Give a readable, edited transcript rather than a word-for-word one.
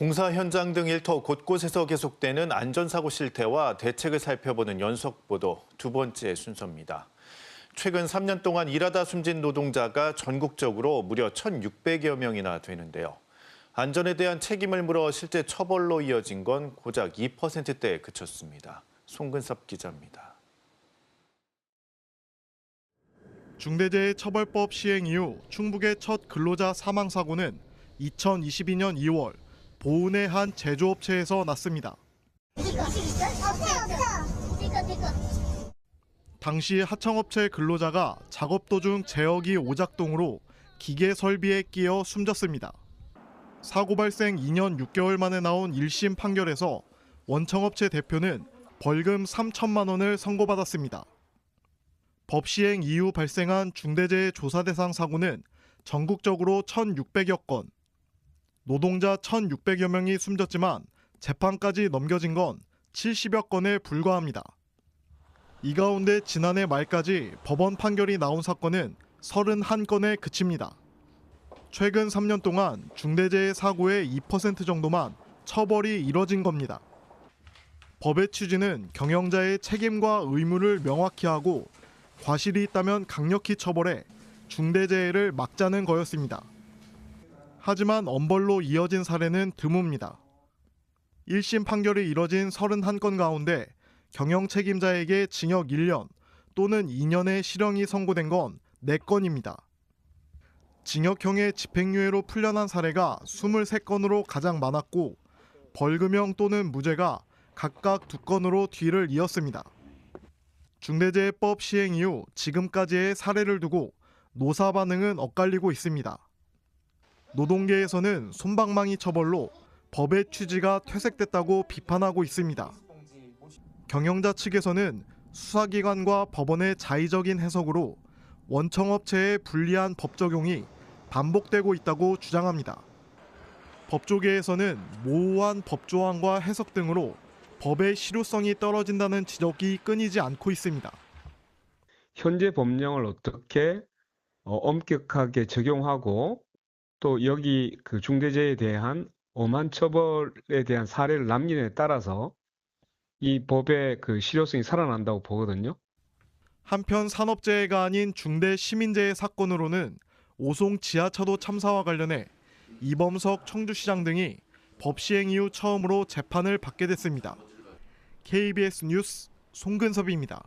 공사 현장 등 일터 곳곳에서 계속되는 안전사고 실태와 대책을 살펴보는 연속보도 두 번째 순서입니다. 최근 3년 동안 일하다 숨진 노동자가 전국적으로 무려 1,600여 명이나 되는데요. 안전에 대한 책임을 물어 실제 처벌로 이어진 건 고작 2%대에 그쳤습니다. 송근섭 기자입니다. 중대재해처벌법 시행 이후 충북의 첫 근로자 사망 사고는 2022년 2월 보은의 한 제조업체에서 났습니다. 당시 하청업체 근로자가 작업 도중 제어기 오작동으로 기계 설비에 끼어 숨졌습니다. 사고 발생 2년 6개월 만에 나온 1심 판결에서 원청업체 대표는 벌금 3천만 원을 선고받았습니다. 법 시행 이후 발생한 중대재해 조사 대상 사고는 전국적으로 1,600여 건, 노동자 1,600여 명이 숨졌지만 재판까지 넘겨진 건 70여 건에 불과합니다. 이 가운데 지난해 말까지 법원 판결이 나온 사건은 31건에 그칩니다. 최근 3년 동안 중대재해 사고의 2% 정도만 처벌이 이뤄진 겁니다. 법의 취지는 경영자의 책임과 의무를 명확히 하고 과실이 있다면 강력히 처벌해 중대재해를 막자는 거였습니다. 하지만 엄벌로 이어진 사례는 드뭅니다. 1심 판결이 이뤄진 31건 가운데 경영 책임자에게 징역 1년 또는 2년의 실형이 선고된 건 4건입니다. 징역형의 집행유예로 풀려난 사례가 23건으로 가장 많았고 벌금형 또는 무죄가 각각 2건으로 뒤를 이었습니다. 중대재해법 시행 이후 지금까지의 사례를 두고 노사 반응은 엇갈리고 있습니다. 노동계에서는 솜방망이 처벌로 법의 취지가 퇴색됐다고 비판하고 있습니다. 경영자 측에서는 수사기관과 법원의 자의적인 해석으로 원청업체의 불리한 법 적용이 반복되고 있다고 주장합니다. 법조계에서는 모호한 법조항과 해석 등으로 법의 실효성이 떨어진다는 지적이 끊이지 않고 있습니다. 현재 법령을 어떻게 엄격하게 적용하고 또 여기 그 중대재해에 대한 엄한 처벌에 대한 사례를 남기느냐에 따라서 이 법의 그 실효성이 살아난다고 보거든요. 한편 산업재해가 아닌 중대 시민재해 사건으로는 오송 지하차도 참사와 관련해 이범석 청주시장 등이 법 시행 이후 처음으로 재판을 받게 됐습니다. KBS 뉴스 송근섭입니다.